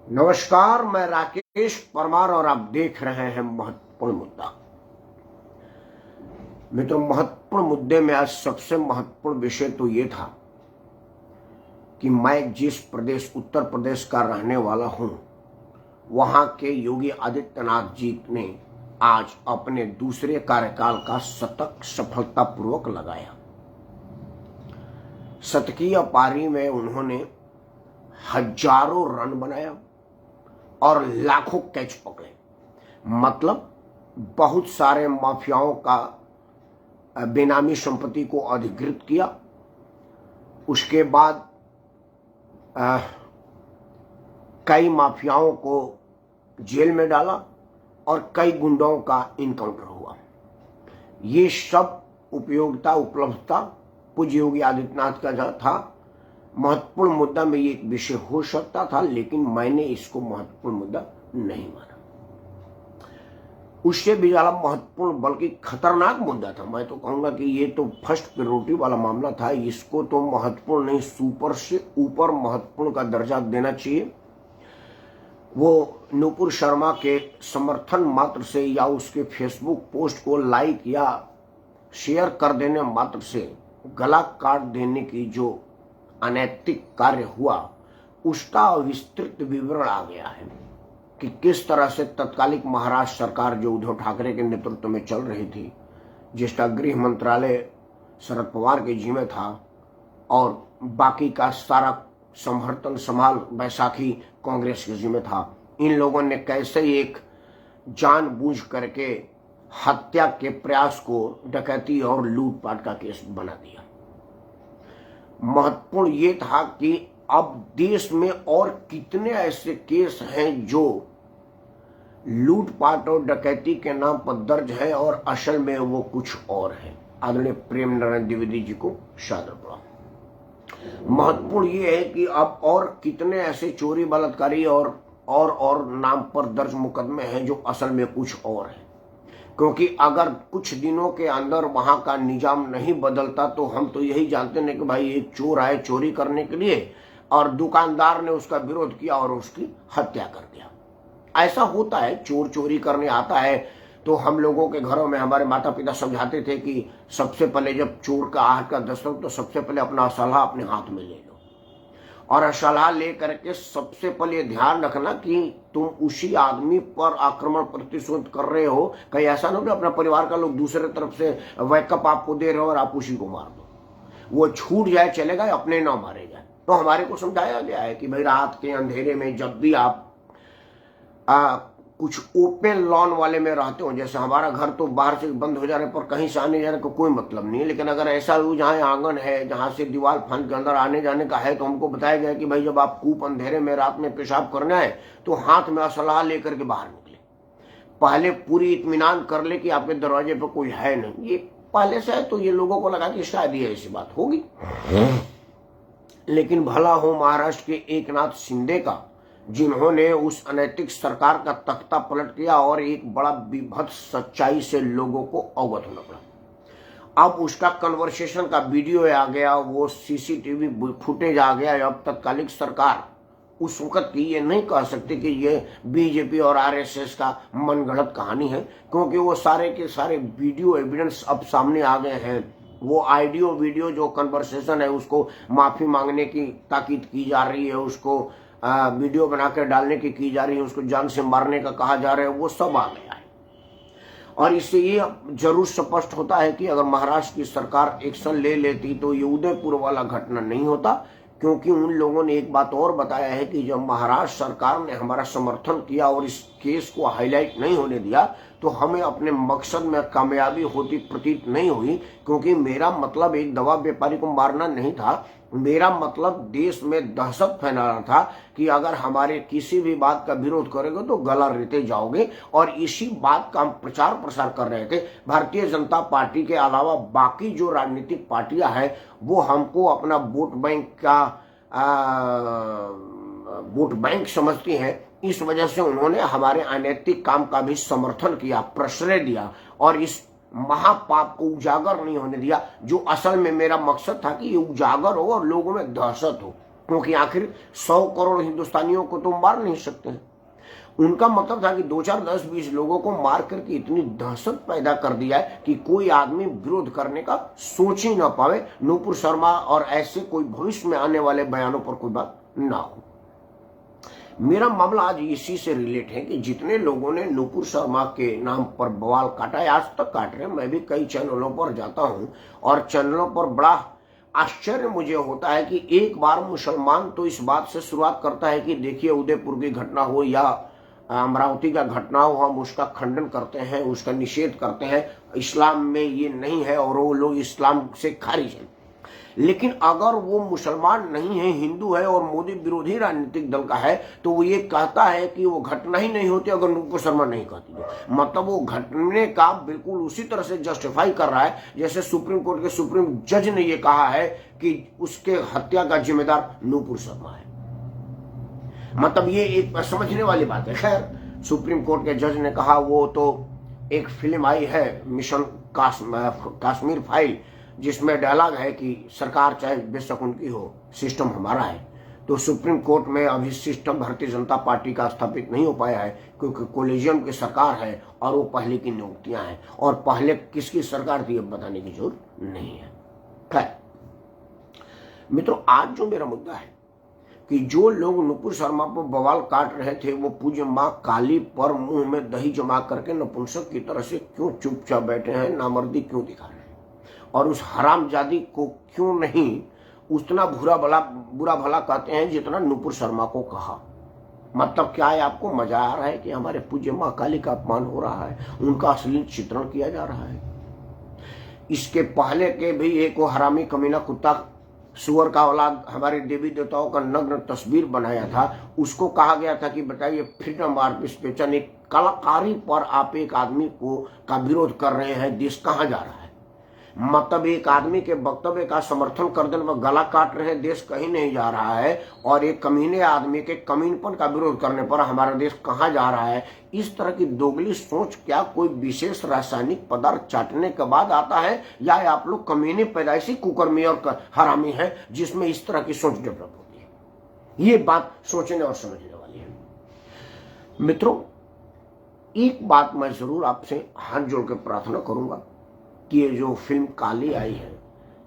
नमस्कार, मैं राकेश परमार और आप देख रहे हैं महत्वपूर्ण मुद्दा। मित्रों, महत्वपूर्ण मुद्दे में आज सबसे महत्वपूर्ण विषय तो ये था कि मैं जिस प्रदेश उत्तर प्रदेश का रहने वाला हूं, वहां के योगी आदित्यनाथ जी ने आज अपने दूसरे कार्यकाल का शतक सफलतापूर्वक लगाया। शतकीय पारी में उन्होंने हजारों रन बनाया और लाखों कैच पकड़े। मतलब बहुत सारे माफियाओं का बेनामी संपत्ति को अधिकृत किया। उसके बाद कई माफियाओं को जेल में डाला और कई गुंडों का इनकाउंटर हुआ। ये सब उपयोगिता उपलब्धता पूज्य योगी आदित्यनाथ का था। महत्वपूर्ण मुद्दा में ये एक विषय हो सकता था, लेकिन मैंने इसको महत्वपूर्ण मुद्दा नहीं माना। उससे भी ज्यादा महत्वपूर्ण बल्कि खतरनाक मुद्दा था। मैं तो कहूंगा कि ये तो फर्स्ट प्रायोरिटी वाला मामला था। इसको तो महत्वपूर्ण नहीं, सुपर से ऊपर महत्वपूर्ण का दर्जा देना चाहिए। वो नुपुर शर्मा के समर्थन मात्र से या उसके फेसबुक पोस्ट को लाइक या शेयर कर देने मात्र से गला काट देने की जो अनैतिक कार्य हुआ, उसका विस्तृत विवरण आ गया है कि किस तरह से तत्कालिक महाराष्ट्र सरकार जो उद्धव ठाकरे के नेतृत्व में चल रही थी, जिसका गृह मंत्रालय शरद पवार के जिम्मे था और बाकी का सारा समर्थन संभाल बैसाखी कांग्रेस के जिम्मे था, इन लोगों ने कैसे एक जानबूझ करके हत्या के प्रयास को डकैती और लूटपाट का केस बना दिया। महत्वपूर्ण ये था कि अब देश में और कितने ऐसे केस हैं जो लूटपाट और डकैती के नाम पर दर्ज है और असल में वो कुछ और है। आदरणीय प्रेम नारायण द्विवेदी जी को सादर प्रणाम। महत्वपूर्ण ये है कि अब और कितने ऐसे चोरी बलात्कारी और नाम पर दर्ज मुकदमे हैं जो असल में कुछ और है। क्योंकि अगर कुछ दिनों के अंदर वहां का निजाम नहीं बदलता तो हम तो यही जानते हैं कि भाई एक चोर आए चोरी करने के लिए और दुकानदार ने उसका विरोध किया और उसकी हत्या कर दिया। ऐसा होता है, चोर चोरी करने आता है तो हम लोगों के घरों में हमारे माता पिता समझाते थे कि सबसे पहले जब चोर का आहट का दस्तक तो सबसे पहले अपना असलहा अपने हाथ में ले लो और असलहा लेकर के सबसे पहले ध्यान रखना कि तुम उसी आदमी पर आक्रमण प्रतिशोध कर रहे हो। कहीं ऐसा ना हो कि अपना परिवार का लोग दूसरे तरफ से बैकअप आपको दे रहे हो और आप उसी को मार दो। वो छूट जाए चलेगा, अपने ना मारे जाए। तो हमारे को समझाया गया है कि भाई रात के अंधेरे में जब भी आप कुछ ओपन लॉन वाले में रहते हो, जैसे हमारा घर तो बाहर से बंद हो जाने पर कहीं से आने जाने का कोई मतलब नहीं है, लेकिन अगर ऐसा हो जहाँ आंगन है जहां से दीवार फांद के अंदर आने जाने का है तो हमको बताया गया कि भाई जब आप कूप अंधेरे में रात में पेशाब करना है तो हाथ में असलहा लेकर के बाहर निकले। पहले पूरी इत्मीनान कर ले कि आपके दरवाजे पर कोई है नहीं। ये पहले से है तो ये लोगों को लगा कि शायद ये ऐसी बात होगी, लेकिन भला हो महाराष्ट्र के एकनाथ शिंदे का, जिन्होंने उस अनैतिक सरकार का तख्ता पलट किया और एक बड़ा विभत्स सच्चाई से लोगों को अवगत होना पड़ा। अब उसका कन्वर्सेशन का वीडियो आ गया, वो सीसीटीवी फुटेज आ गया। अब तत्कालिक सरकार उस वक्त की ये नहीं कह सकती कि ये बीजेपी और आरएसएस का मनगढ़ंत कहानी है, क्योंकि वो सारे के सारे वीडियो एविडेंस अब सामने आ गए हैं। वो ऑडियो वीडियो जो कन्वर्सेशन है उसको माफी मांगने की ताकीद की जा रही है, उसको वीडियो बनाकर डालने की जा रही है, उसको जान से मारने का कहा जा रहा है, वो सब आ गया है। और इससे ये जरूर स्पष्ट होता है कि अगर महाराष्ट्र की सरकार एक्शन ले लेती तो ये उदयपुर वाला घटना नहीं होता, क्योंकि उन लोगों ने एक बात और बताया है कि जब महाराष्ट्र सरकार ने हमारा समर्थन किया और इस केस को हाईलाइट नहीं होने दिया तो हमें अपने मकसद में कामयाबी होती प्रतीत नहीं हुई। क्योंकि मेरा मतलब एक दवा व्यापारी को मारना नहीं था, मेरा मतलब देश में दहशत फैलाना था कि अगर हमारे किसी भी बात का विरोध करोगे तो गला रेते जाओगे। और इसी बात का हम प्रचार प्रसार कर रहे थे। भारतीय जनता पार्टी के अलावा बाकी जो राजनीतिक पार्टियां हैं वो हमको अपना वोट बैंक समझती हैं। इस वजह से उन्होंने हमारे अनैतिक काम का भी समर्थन किया, प्रश्रय दिया और इस महापाप को उजागर नहीं होने दिया, जो असल में मेरा मकसद था कि ये उजागर हो और लोगों में दहशत हो। क्योंकि आखिर 100 करोड़ हिंदुस्तानियों को तो मार नहीं सकते हैं। उनका मतलब था कि 2 4 10 20 लोगों को मार करके इतनी दहशत पैदा कर दिया है कि कोई आदमी विरोध करने का सोच ही ना पावे, नूपुर शर्मा और ऐसे कोई भविष्य में आने वाले बयानों पर कोई बात ना हो। मेरा मामला आज इसी से रिलेट है कि जितने लोगों ने नूपुर शर्मा के नाम पर बवाल काटा है, आज तक काट रहे हैं। मैं भी कई चैनलों पर जाता हूं और चैनलों पर बड़ा आश्चर्य मुझे होता है कि एक बार मुसलमान तो इस बात से शुरुआत करता है कि देखिए उदयपुर की घटना हो या अमरावती का घटना हो, हम उसका खंडन करते हैं, उसका निषेध करते हैं, इस्लाम में ये नहीं है और वो लोग इस्लाम से खारिज हैं। लेकिन अगर वो मुसलमान नहीं है, हिंदू है और मोदी विरोधी राजनीतिक दल का है, तो वो ये कहता है कि वो घटना ही नहीं होती अगर नूपुर शर्मा नहीं कहती तो। मतलब वो घटने का बिल्कुल उसी तरह से जस्टिफाई कर रहा है जैसे सुप्रीम कोर्ट के सुप्रीम जज ने ये कहा है कि उसके हत्या का जिम्मेदार नूपुर शर्मा है। मतलब ये एक समझने वाली बात है। खैर, सुप्रीम कोर्ट के जज ने कहा, वो तो एक फिल्म आई है मिशन कश्मीर फाइल, जिसमें डायलॉग है कि सरकार चाहे बेशक उनकी हो, सिस्टम हमारा है। तो सुप्रीम कोर्ट में अभी सिस्टम भारतीय जनता पार्टी का स्थापित नहीं हो पाया है क्योंकि कोलिजियम की सरकार है और वो पहले की नियुक्तियां हैं, और पहले किसकी सरकार थी अब बताने की जरूरत नहीं है। खैर मित्रों, आज जो मेरा मुद्दा है कि जो लोग नूपुर शर्मा पर बवाल काट रहे थे वो पूज्य माँ काली पर मुंह में दही जमा करके नपुंसक की तरह से क्यों चुपचाप बैठे हैं, नामर्दी क्यों दिखा रहे हैं, और उस हरामजादी को क्यों नहीं उतना बुरा भला कहते हैं जितना नूपुर शर्मा को कहा। मतलब क्या है, आपको मजा आ रहा है कि हमारे पूज्य माँ काली का अपमान हो रहा है, उनका अश्लील चित्रण किया जा रहा है। इसके पहले के भी एक वो हरामी कमीना कुत्ता सुअर का औलाद हमारे देवी देवताओं का नग्न तस्वीर बनाया था, उसको कहा गया था कि बताइए फ्रीडम आर्टिस्टेशन, एक कलाकारी पर आप एक आदमी को का विरोध कर रहे हैं, देश कहाँ जा रहा है। मतलब एक आदमी के वक्तव्य का समर्थन कर देने में गला काट रहे हैं, देश कहीं नहीं जा रहा है, और एक कमीने आदमी के कमीनपन का विरोध करने पर हमारा देश कहाँ जा रहा है। इस तरह की दोगली सोच क्या कोई विशेष रासायनिक पदार्थ चाटने के बाद आता है, या आप लोग कमीने पैदाइशी कुकर्मी और हरामी है जिसमें इस तरह की सोच डेवलप होती है। ये बात सोचने और समझने वाली है। मित्रों, एक बात मैं जरूर आपसे हाथ जोड़ के प्रार्थना करूंगा कि ये जो फिल्म काली आई है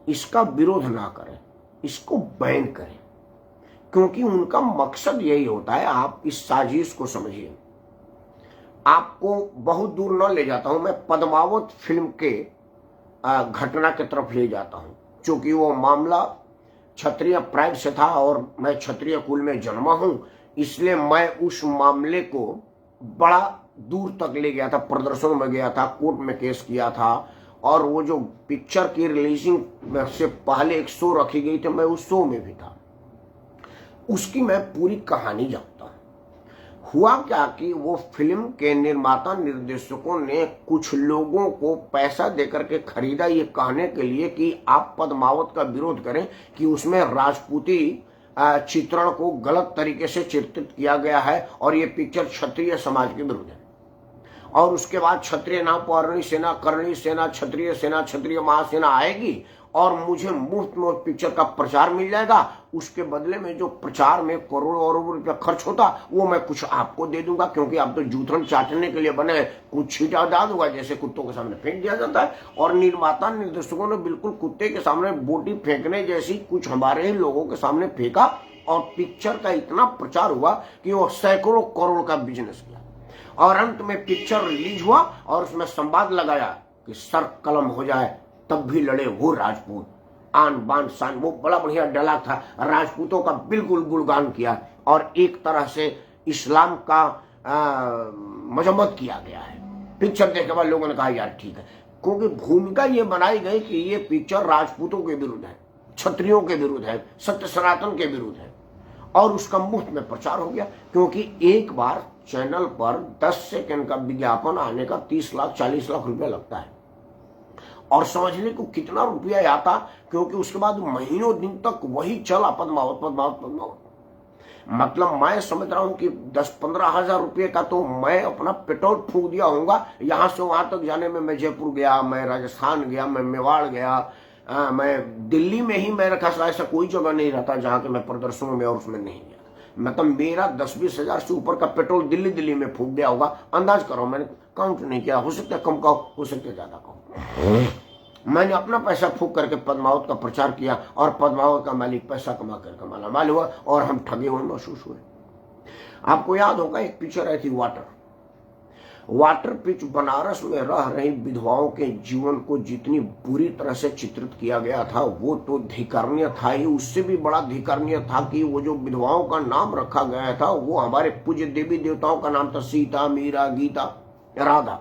इसका विरोध ना करें, इसको बैन करें, क्योंकि उनका मकसद यही होता है। आप इस साजिश को समझिए। आपको बहुत दूर न ले जाता हूं, मैं पद्मावत फिल्म के घटना की तरफ ले जाता हूं, क्योंकि वो मामला क्षत्रिय प्राइड से था और मैं क्षत्रिय कुल में जन्मा हूं, इसलिए मैं उस मामले को बड़ा दूर तक ले गया था, प्रदर्शन में गया था, कोर्ट में केस किया था, और वो जो पिक्चर की रिलीजिंग से पहले एक शो रखी गई थी, मैं उस शो में भी था। उसकी मैं पूरी कहानी जानता हूं। हुआ क्या कि वो फिल्म के निर्माता निर्देशकों ने कुछ लोगों को पैसा देकर के खरीदा ये कहने के लिए कि आप पद्मावत का विरोध करें कि उसमें राजपूती चित्रण को गलत तरीके से चित्रित किया गया है और ये पिक्चर क्षत्रिय समाज के विरुद्ध है। और उसके बाद क्षत्रिय नाम पर अरणी सेना, करणी सेना, क्षत्रिय महासेना आएगी और मुझे मुफ्त में पिक्चर का प्रचार मिल जाएगा। उसके बदले में जो प्रचार में करोड़ों और रुपया खर्च होता वो मैं कुछ आपको दे दूंगा, क्योंकि आप तो जूठन चाटने के लिए बने, कुछ छीटा डाल दूंगा जैसे कुत्तों के सामने फेंक दिया जाता है। और निर्माता निर्देशकों ने बिल्कुल कुत्ते के सामने बोटी फेंकने जैसी कुछ हमारे ही लोगों के सामने फेंका और पिक्चर का इतना प्रचार हुआ कि वो सैकड़ों करोड़ का बिजनेस किया। और अंत में पिक्चर रिलीज हुआ और उसमें संवाद लगाया कि सर कलम हो जाए तब भी लड़े वो राजपूत, आन बान शान, वो बड़ा बढ़िया डायलॉग था। राजपूतों का बिल्कुल गुणगान किया और एक तरह से इस्लाम का मजम्मत किया गया है। पिक्चर देखने के बाद लोगों ने कहा यार ठीक है, क्योंकि भूमिका ये बनाई गई कि ये पिक्चर राजपूतों के विरुद्ध है, क्षत्रियों के विरुद्ध है, सत्य सनातन के विरुद्ध है, और उसका मुफ्त में प्रचार हो गया। क्योंकि एक बार चैनल पर 10 सेकंड का विज्ञापन आने का 30 लाख 40 लाख रुपया लगता है, और समझने को कितना रुपया आता, क्योंकि उसके बाद महीनों दिन तक वही चला पद्मावत पद्मावत पद्मावत। मतलब मैं समझ रहा हूं कि 10-15 हजार रुपये का तो मैं अपना पेट्रोल फूंक दिया होऊंगा। यहां से वहां तक जाने में मैं जयपुर गया, मैं राजस्थान गया, मैं मेवाड़ गया, मैं दिल्ली में ही मेरे ख्याल ऐसा कोई जगह नहीं रहता जहां के मैं प्रदर्शनों में और उसमें नहीं गया। मतलब मेरा 10-20 हजार से ऊपर का पेट्रोल दिल्ली में फूक गया होगा, अंदाज करो, मैंने काउंट नहीं किया, हो सकता है कम का हो सकता है ज्यादा का। मैंने अपना पैसा फूक करके पद्मावत का प्रचार किया और पद्मावत का मालिक पैसा कमा करके मालामाल हुआ और हम ठगे हुए महसूस हुए। आपको याद होगा एक पिक्चर आई थी वाटर पिच, बनारस में रह रही विधवाओं के जीवन को जितनी बुरी तरह से चित्रित किया गया था वो तो धिक्करणीय था ही। उससे भी बड़ा धिक्करणीय था कि वो जो विधवाओं का नाम रखा गया था वो हमारे पूज्य देवी देवताओं का नाम था, सीता, मीरा, गीता, राधा।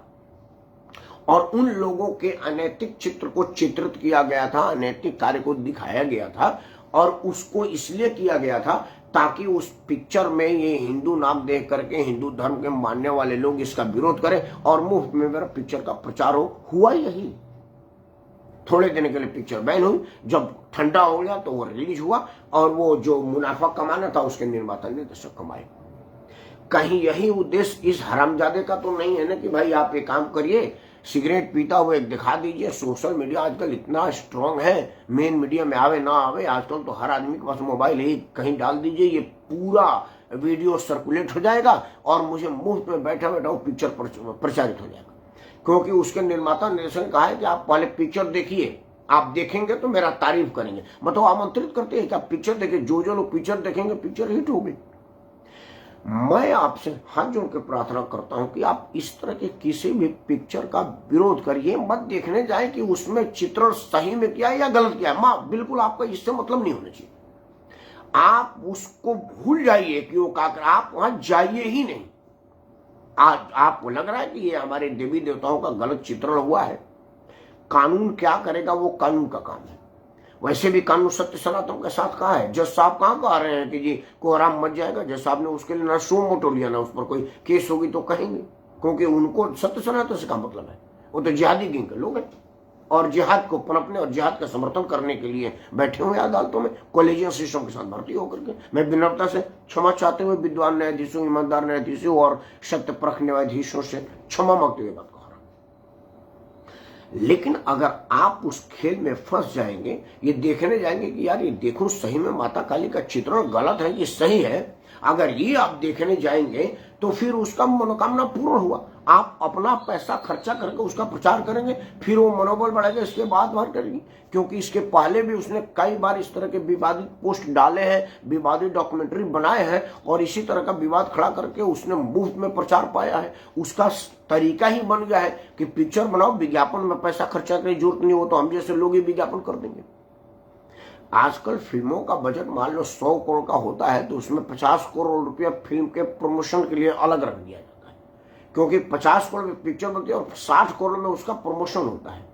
और उन लोगों के अनैतिक चित्र को चित्रित किया गया था, अनैतिक कार्य को दिखाया गया था और उसको इसलिए किया गया था ताकि उस पिक्चर में ये हिंदू नाम देख करके हिंदू धर्म के मानने वाले लोग इसका विरोध करें और मुफ्त में मेरा पिक्चर का प्रचार हुआ यही। थोड़े दिन के लिए पिक्चर बैन हुई, जब ठंडा हो गया तो वो रिलीज हुआ और वो जो मुनाफा कमाना था उसके निर्माता निर्देशक कमाए। कहीं यही उद्देश्य इस हरामजादे का तो नहीं है ना कि भाई आप एक काम करिए, सिगरेट पीता हुआ एक दिखा दीजिए। सोशल मीडिया आजकल इतना स्ट्रांग है, मेन मीडिया में आवे ना आवे आजकल तो हर आदमी के पास मोबाइल है, कहीं डाल दीजिए ये पूरा वीडियो सर्कुलेट हो जाएगा और मुझे मुफ्त में बैठा बैठा वो पिक्चर प्रचारित हो जाएगा। क्योंकि उसके निर्माता निर्देशक ने कहा है कि आप पहले पिक्चर देखिए, आप देखेंगे तो मेरा तारीफ करेंगे। मतलब आमंत्रित करते हैं कि आप पिक्चर देखें, जो लोग पिक्चर देखेंगे पिक्चर हिट होगी। मैं आपसे हाथ जोड़ के प्रार्थना करता हूं कि आप इस तरह के किसी भी पिक्चर का विरोध करिए, मत देखने जाए कि उसमें चित्रण सही में किया है या गलत किया है। मां बिल्कुल आपका इससे मतलब नहीं होना चाहिए। आप उसको भूल जाइए कि वो क्या कर, आप वहां जाइए ही नहीं। आज आपको लग रहा है कि ये हमारे देवी देवताओं का गलत चित्रण हुआ है, कानून क्या करेगा वो कानून का काम है। वैसे भी कानून सत्य सनातन के साथ कहा है। जज साहब कहाँ कह रहे हैं कि जी को आराम मच जाएगा। जज साहब ने उसके लिए ना शो मोटो लिया ना उस पर कोई केस होगी तो कहेंगे, क्योंकि उनको सत्य सनातन से क्या मतलब है। वो तो जिहादी गिंग के लोग हैं और जिहाद को पनपने और जिहाद का समर्थन करने के लिए बैठे हुए अदालतों में कॉलेजियन सिस्टम के साथ भर्ती होकर के। मैं विनम्रता से क्षमा चाहते हुए विद्वान न्यायाधीशों, ईमानदार न्यायाधीशों और सत्य परख न्यायाधीशों से क्षमा मांगते हुए बात। लेकिन अगर आप उस खेल में फंस जाएंगे, ये देखने जाएंगे कि यार ये देखो सही में माता काली का चित्रण गलत है, ये सही है, अगर ये आप देखने जाएंगे तो फिर उसका मनोकामना पूर्ण हुआ। आप अपना पैसा खर्चा करके उसका प्रचार करेंगे, फिर वो मनोबल बढ़ेगा, इसके बाद बात करेंगे। क्योंकि इसके पहले भी उसने कई बार इस तरह के विवादित पोस्ट डाले हैं, विवादित डॉक्यूमेंट्री बनाए हैं और इसी तरह का विवाद खड़ा करके उसने मुफ्त में प्रचार पाया है। उसका तरीका ही बन गया है कि पिक्चर बनाओ, विज्ञापन में पैसा खर्चा करने की जरूरत नहीं हो तो हम जैसे लोग ही विज्ञापन कर देंगे। आजकल फिल्मों का बजट मान लो 100 करोड़ का होता है तो उसमें 50 करोड़ रुपया फिल्म के प्रमोशन के लिए अलग रख दिया जाता है, क्योंकि 50 करोड़ में पिक्चर बनती है और 60 करोड़ में उसका प्रमोशन होता है।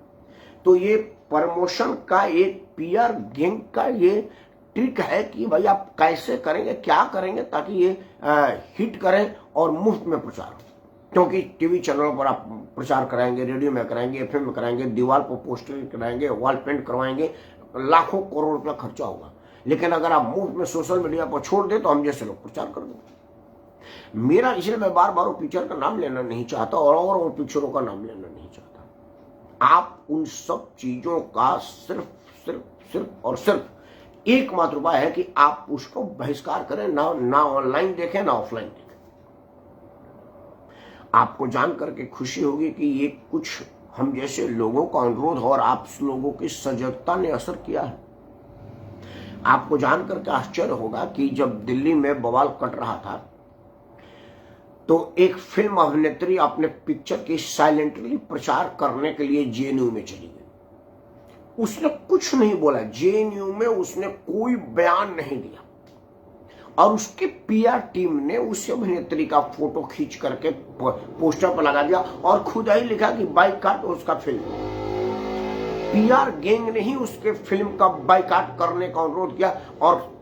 तो ये प्रमोशन का एक पीआर गैंग का ये ट्रिक है कि भाई आप कैसे करेंगे, क्या करेंगे ताकि ये हिट करें और मुफ्त में प्रचार हो। क्योंकि टीवी चैनलों पर आप प्रचार कराएंगे, रेडियो में कराएंगे, एफएम में कराएंगे, दीवार पर पोस्टर कराएंगे, वॉल पेंट करवाएंगे, लाखों करोड़ रुपया खर्चा होगा। लेकिन अगर आप मुफ्त में सोशल मीडिया पर छोड़ दे तो हम जैसे लोग प्रचार कर देंगे। मेरा इसलिए मैं बार बार वो पिक्चर का नाम लेना नहीं चाहता और वो पिक्चरों का नाम लेना नहीं चाहता। आप उन सब चीजों का सिर्फ और सिर्फ एकमात्र उपाय है कि आप उसको बहिष्कार करें, ना ऑनलाइन देखें ना ऑफलाइन देखें। आपको जान करके खुशी होगी कि ये कुछ हम जैसे लोगों का अनुरोध और आप लोगों की सजगता ने असर किया है। आपको जान करके आश्चर्य होगा कि जब दिल्ली में बवाल कट रहा था तो एक फिल्म अभिनेत्री अपने पिक्चर की साइलेंटली प्रचार करने के लिए जेएनयू में चली गई। उसने कुछ नहीं बोला, जेएनयू में उसने कोई बयान नहीं दिया और उसके पीआर टीम ने उस अभिनेत्री का फोटो खींच करके पोस्टर पर लगा दिया और खुद ही लिखा कि बाइकाट उसका फिल्म। पीआर गैंग ने ही उसके फिल्म का बाइकाट करने का अनुरोध किया और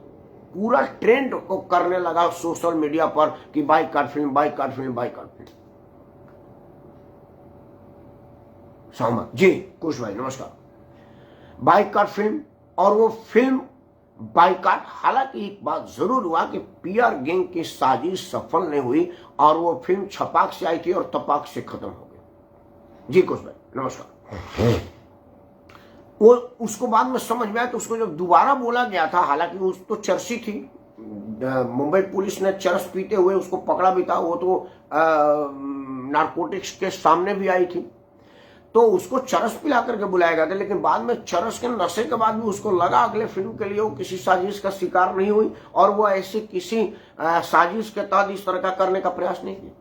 पूरा ट्रेंड को करने लगा सोशल मीडिया पर कि boycott film, boycott film, boycott film. सहमत जी कुश भाई, नमस्कार। बाइकाट फिल्म और वो फिल्म बाइकाट। हालांकि एक बात जरूर हुआ कि पीआर गैंग की साजिश सफल नहीं हुई और वो फिल्म छपाक से आई थी और तपाक से खत्म हो गई। जी कुछ भाई, नमस्कार। वो उसको बाद में समझ में आया, तो उसको जब दोबारा बोला गया था, हालांकि उस तो चर्सी थी, मुंबई पुलिस ने चरस पीते हुए उसको पकड़ा भी था, वो तो नारकोटिक्स के सामने भी आई थी, तो उसको चरस पिला करके बुलाया गया था। लेकिन बाद में चरस के नशे के बाद भी उसको लगा अगले फिल्म के लिए वो किसी साजिश का शिकार नहीं हुई, और वो ऐसे किसी साजिश के तहत इस तरह का करने का प्रयास नहीं किया।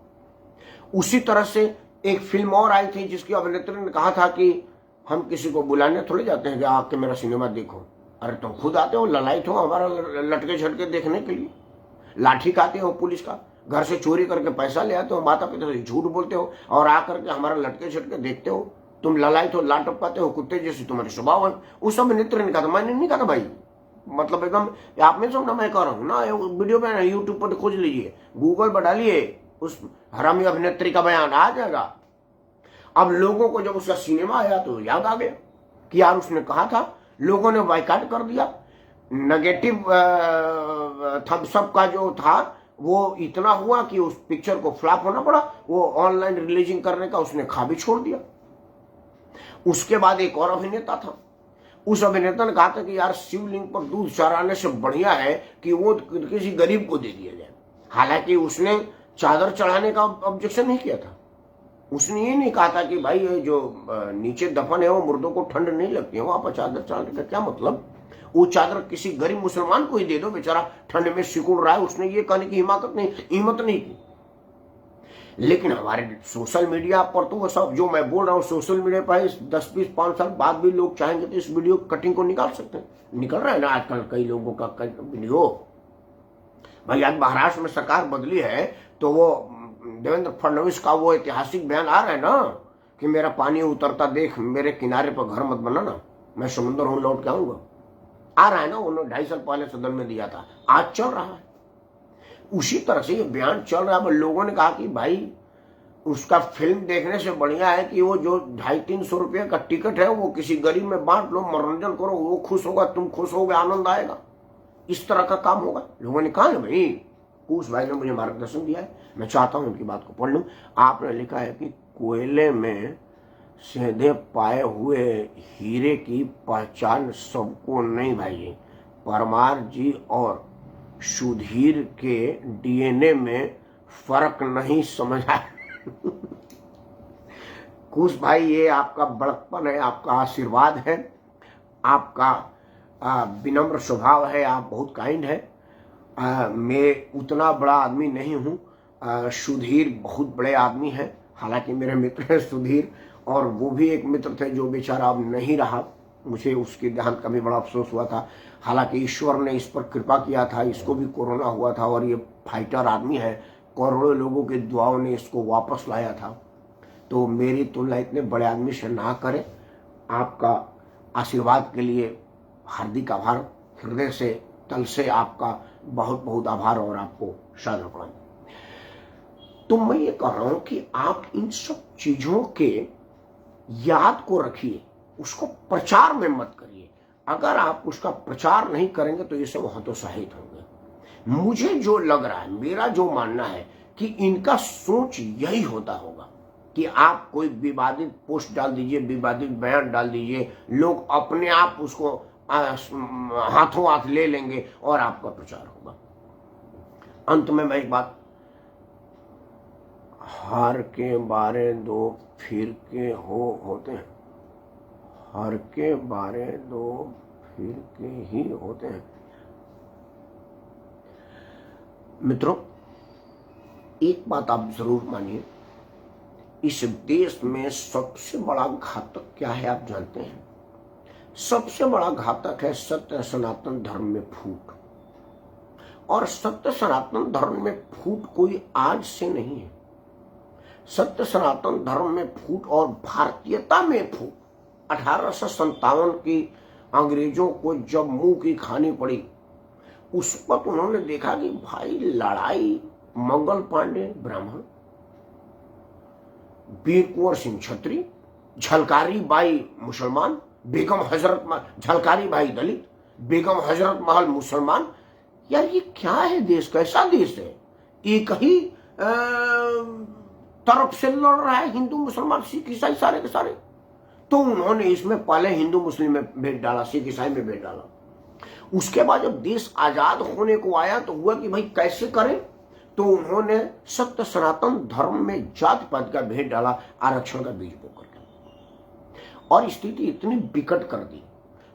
उसी तरह से एक फिल्म और आई थी जिसकी अभिनेत्री ने कहा था कि हम किसी को बुलाने थोड़े जाते हैं कि आके मेरा सिनेमा देखो। अरे तुम खुद आते हो, ललायत हो हमारा लटके झटके देखने के लिए, लाठी खाते हो पुलिस का, घर से चोरी करके पैसा ले आते हो, माता पिता से झूठ बोलते हो और आकर के हमारा लटके झटके देखते हो, तुम ललायत हो, लाट टपकाते हो, कुत्ते जैसे तुम्हारे स्वभाव है। उस समय नेत्र ने कहा था, मैंने नहीं कहा था भाई, मतलब एकदम आप में समझना मैं कह रहा हूँ ना, वीडियो पे यूट्यूब पर खोज लीजिए, गूगल पर डालिए, उस हरामी अभिनेत्री का बयान आ जाएगा। अब लोगों को जब उसका सिनेमा आया तो याद आ गया कि यार उसने कहा था, लोगों ने बाइकाट कर दिया। नेगेटिव थम्सअप का जो था वो इतना हुआ कि उस पिक्चर को फ्लॉप होना पड़ा, वो ऑनलाइन रिलीजिंग करने का उसने खा भी छोड़ दिया। उसके बाद एक और अभिनेता था, उस अभिनेता ने कहा था कि यार शिवलिंग पर दूध चढ़ाने से बढ़िया है कि वो किसी गरीब को दे दिया जाए। हालांकि उसने चादर चढ़ाने का ऑब्जेक्शन नहीं किया था, उसने ये नहीं कहा था कि भाई ये जो नीचे दफन है वो मुर्दों को ठंड नहीं लगती है, वहां पर चादर चढ़ाने का क्या मतलब, वो चादर किसी गरीब मुसलमान को ही दे दो, बेचारा ठंड में सिकुड़ रहा है, उसने ये कहने की हिम्मत नहीं की। लेकिन हमारे सोशल मीडिया पर तो वो सब जो मैं बोल रहा हूँ सोशल मीडिया पर 10-20-5 साल बाद भी लोग चाहेंगे तो इस वीडियो कटिंग को निकाल सकते हैं, निकल रहा है ना आजकल कई लोगों का वीडियो। भाई आज महाराष्ट्र में सरकार बदली है तो वो देवेंद्र फडणवीस का वो ऐतिहासिक बयान आ रहा है ना कि मेरा पानी उतरता देख, मेरे किनारे पर घर मत बनाना, मैं समुद्र हूं लौट के आऊंगा, आ रहा है ना, उन्होंने 2.5 साल पहले सदन में दिया था, आज चल रहा है। उसी तरह से ये बयान चल रहा है। लोगों ने कहा कि भाई उसका फिल्म देखने से बढ़िया है कि वो जो 250-300 रुपये का टिकट है वो किसी गरीब में बांट लो, मनोरंजन करो, वो खुश होगा, तुम खुश होगे, आनंद आएगा, इस तरह का काम होगा। लोगों ने कहा ना भाई, उस भाई ने मुझे मार्गदर्शन दिया है, मैं चाहता हूं उनकी बात को पढ़ लूं। आपने लिखा है कि कोयले में सीधे पाए हुए हीरे की पहचान सबको नहीं भाई, परमार जी और सुधीर के डीएनए में फर्क नहीं समझ आया। कुछ भाई ये आपका बड़कपन है, आपका आशीर्वाद है, आपका विनम्र स्वभाव है, आप बहुत काइंड है। मैं उतना बड़ा आदमी नहीं हूँ, सुधीर बहुत बड़े आदमी है, हालांकि मेरे मित्र है सुधीर, और वो भी एक मित्र थे जो बेचारा अब नहीं रहा, मुझे उसके देहांत का भी बड़ा अफसोस हुआ था। हालांकि ईश्वर ने इस पर कृपा किया था, इसको भी कोरोना हुआ था और ये फाइटर आदमी है, करोड़ों लोगों की दुआओं ने इसको वापस लाया था। तो मेरी तुलना इतने बड़े आदमी से ना करें। आपका आशीर्वाद के लिए हार्दिक आभार, हृदय से तल से आपका बहुत बहुत आभार और आपको सादर प्रणाम। तो मैं ये कह रहा हूं कि आप इन सब चीजों के याद को रखिए, उसको प्रचार में मत करिए। अगर आप उसका प्रचार नहीं करेंगे तो ये सब हतोत्साहित होंगे। मुझे जो लग रहा है, मेरा जो मानना है कि इनका सोच यही होता होगा कि आप कोई विवादित पोस्ट डाल दीजिए, विवादित बयान डाल दीजिए, लोग अपने आप उसको हाथों हाथ ले लेंगे और आपका प्रचार होगा। अंत में मैं एक बात, हर के बारे दो फिर के होते हैं, हर के बारे दो फिर के ही होते हैं। मित्रों, एक बात आप जरूर मानिए, इस देश में सबसे बड़ा घातक क्या है आप जानते हैं? सबसे बड़ा घातक है सत्य सनातन धर्म में फूट। और सत्य सनातन धर्म में फूट कोई आज से नहीं है। सत्य सनातन धर्म में फूट और भारतीयता में फूट 1857 की अंग्रेजों को जब मुंह की खानी पड़ी, उस वक्त उन्होंने देखा कि भाई लड़ाई मंगल पांडे ब्राह्मण, वीर कुंवर सिंह छत्री, झलकारी बाई मुसलमान, बेगम हजरत झलकारी भाई दलित, बेगम हजरत महल मुसलमान। यार ये क्या है देश, कैसा देश है? एक ही तरफ से लड़ रहा है, हिंदू मुसलमान सिख ईसाई सारे के सारे। तो उन्होंने इसमें पहले हिंदू मुस्लिम में भेद डाला, सिख ईसाई में भेद डाला। उसके बाद जब देश आजाद होने को आया तो हुआ कि भाई कैसे करें, तो उन्होंने सत्य सनातन धर्म में जात पात का भेद डाला, आरक्षण का बीज बोकर के, और स्थिति इतनी विकट कर दी।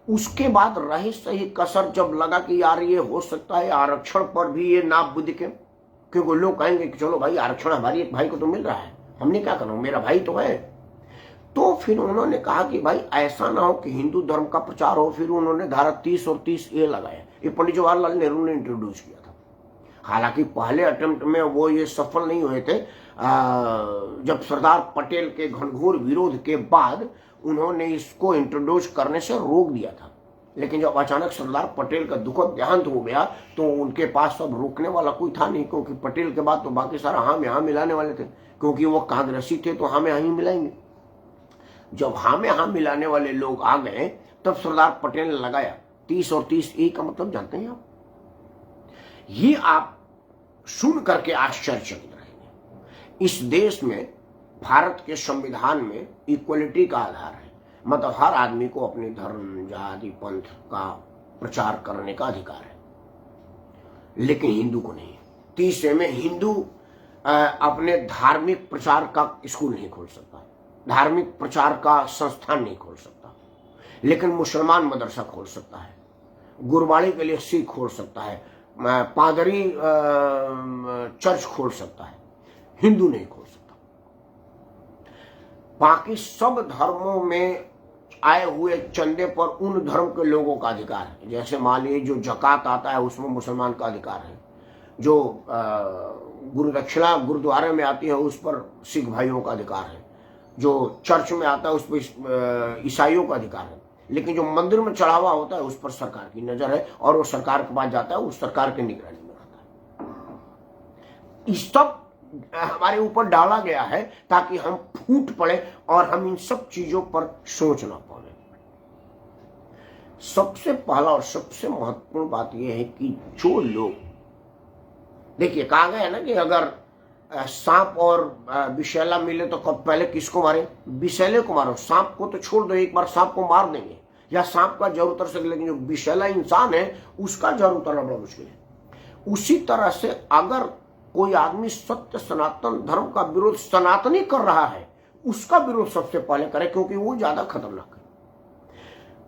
उसके बाद रही सही कसर जब लगा कि यार ये हो सकता है आरक्षण पर भी ये नाप बुद्ध के, क्योंकि लोग कहेंगे कि चलो भाई आरक्षण हमारी एक भाई को तो मिल रहा है, हमने क्या करना, मेरा भाई तो है। तो फिर उन्होंने कहा कि भाई ऐसा ना हो कि हिंदू धर्म का प्रचार हो। फिर उन्होंने धारा 30 और 30A लगाया। ये पंडित जवाहरलाल नेहरू ने इंट्रोड्यूस किया था। हालांकि पहले अटेम्प्ट में वो ये सफल नहीं हुए थे। जब सरदार पटेल के घनघोर विरोध के बाद उन्होंने इसको इंट्रोड्यूस करने से रोक दिया था, लेकिन जब अचानक सरदार पटेल का दुखद देहांत हो गया तो उनके पास सब रोकने वाला कोई था नहीं, क्योंकि पटेल के बाद तो बाकी सारा हाँ में हाँ मिलाने वाले थे, क्योंकि वो कांग्रेसी थे तो हाँ में हाँ ही मिलाएंगे। जब हाँ में हाँ मिलाने वाले लोग आ गए तब सरदार पटेल ने लगाया 30 और 30A का मतलब जानते हैं आप? ये आप सुन करके आश्चर्यचकित रहेंगे। इस देश में भारत के संविधान में इक्वलिटी का आधार है, मतलब हर आदमी को अपने धर्म जाति पंथ का प्रचार करने का अधिकार है, लेकिन हिंदू को नहीं है। 30A में हिंदू अपने धार्मिक प्रचार का स्कूल नहीं खोल सकता, धार्मिक प्रचार का संस्थान नहीं खोल सकता, लेकिन मुसलमान मदरसा खोल सकता है, गुरबाणी के लिए सिख खोल सकता है, पादरी चर्च खोल सकता है, हिंदू नहीं खोल सकता। बाकी सब धर्मों में आए हुए चंदे पर उन धर्म के लोगों का अधिकार है। जैसे मान लीजिए जो जकात आता है उसमें मुसलमान का अधिकार है, जो गुरु दक्षिणा गुरुद्वारे में आती है उस पर सिख भाइयों का अधिकार है, जो चर्च में आता है उस पर ईसाइयों का अधिकार है, लेकिन जो मंदिर में चढ़ावा होता है उस पर सरकार की नजर है और वो सरकार के पास जाता है, उस सरकार के निगरानी में रहता है। इस सब हमारे ऊपर डाला गया है ताकि हम फूट पड़े और हम इन सब चीजों पर सोच ना पाए। सबसे पहला और सबसे महत्वपूर्ण बात यह है कि जो लोग, देखिए कहा गया है ना कि अगर सांप और विषैला मिले तो कब पहले किसको मारे? विषैले को मारो, सांप को तो छोड़ दो, एक बार सांप को मार देंगे या सांप का जरूर उतर सके, लेकिन जो विषैला इंसान है उसका जरूर उतरना बड़ा मुश्किल है। उसी तरह से अगर कोई आदमी सत्य सनातन धर्म का विरोध सनातनी कर रहा है, उसका विरोध सबसे पहले करे, क्योंकि वो ज्यादा खतरनाक है।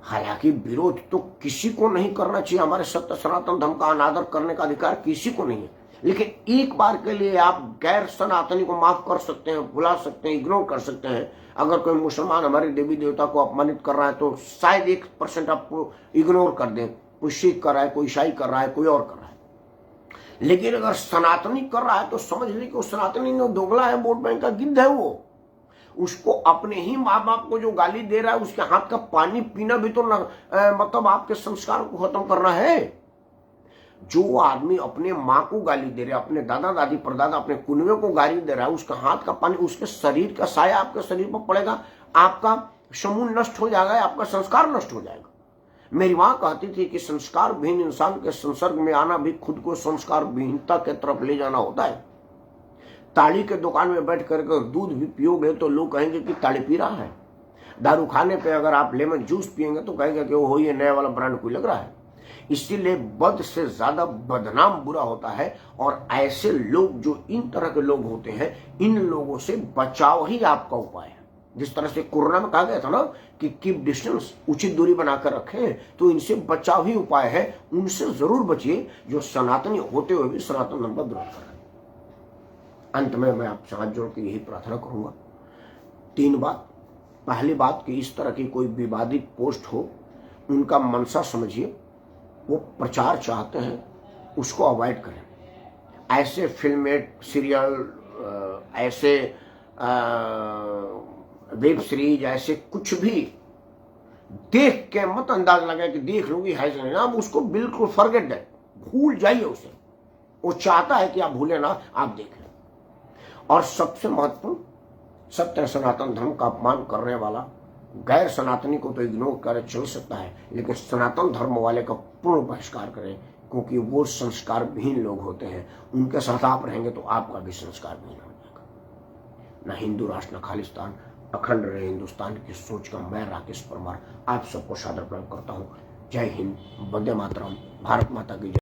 हालांकि विरोध तो किसी को नहीं करना चाहिए, हमारे सत्य सनातन धर्म का अनादर करने का अधिकार किसी को नहीं है, लेकिन एक बार के लिए आप गैर सनातनी को माफ कर सकते हैं, भुला सकते हैं, इग्नोर कर सकते हैं। अगर कोई मुसलमान हमारे देवी देवता को अपमानित कर रहा है तो शायद 1% आपको इग्नोर कर दें, कोई सिख कर रहा है, कोई ईसाई कर रहा है, कोई और कर रहा है। लेकिन अगर सनातनी कर रहा है तो समझ ली कि वो सनातनी ने दोगला है, वोट बैंक का गिद्ध है। वो उसको अपने ही माँ बाप को जो गाली दे रहा है उसके हाथ का पानी पीना भी तो मतलब आपके संस्कार को खत्म करना है। जो आदमी अपने माँ को गाली दे रहा है, अपने दादा दादी परदादा अपने कुनवे को गाली दे रहा है, उसका हाथ का पानी, उसके शरीर का साया आपके शरीर पर पड़ेगा, आपका समूह नष्ट हो जाएगा, आपका संस्कार नष्ट हो जाएगा। मेरी माँ कहती थी कि संस्कार विहीन इंसान के संसर्ग में आना भी खुद को संस्कार विहीनता के तरफ ले जाना होता है। ताड़ी के दुकान में बैठ करके दूध भी पियोगे तो लोग कहेंगे कि ताड़ी पी रहा है। दारू खाने पे अगर आप लेमन जूस पियेंगे तो कहेंगे कि वो ये नया वाला ब्रांड कोई लग रहा है। इसीलिए बद से ज्यादा बदनाम बुरा होता है, और ऐसे लोग जो इन तरह के लोग होते हैं, इन लोगों से बचाव ही आपका उपाय है। जिस तरह से कोरोना में कहा गया था ना कि कीप डिस्टेंस, उचित दूरी बनाकर रखें, तो इनसे बचाव ही उपाय है। उनसे जरूर बचिए जो सनातनी होते हुए भी सनातन धर्म का विरोध कर रहे हैं। अंत में मैं आपसे हाथ जोड़ के यही प्रार्थना करूंगा, 3 बात। पहली बात कि इस तरह की कोई विवादित पोस्ट हो, उनका मंशा समझिए, वो प्रचार चाहते हैं उसको अवॉइड करें। ऐसे फिल्में, सीरियल, ऐसे वेब सीरीज, ऐसे कुछ भी देख के मत अंदाज लगाए कि देख लूंगी है नहीं, आप उसको बिल्कुल फॉरगेट दें, भूल जाइए उसे। वो चाहता है कि आप भूले ना, आप देखें। और सबसे महत्वपूर्ण, सत्य सनातन धर्म का अपमान करने वाला गैर सनातनी को तो इग्नोर करे चल सकता है, लेकिन सनातन धर्म वाले का पूर्ण बहिष्कार करें, क्योंकि वो संस्कार विहीन लोग होते हैं। उनके साथ आप रहेंगे तो आपका भी संस्कार विहीन हो जाएगा। न हिंदू राष्ट्र, न खालिस्तान, अखंड रहे हिंदुस्तान की सोच का मैं राकेश परमार आप सबको सादर प्रणाम करता हूँ। जय हिंद, वंदे मातरम, भारत माता की जय।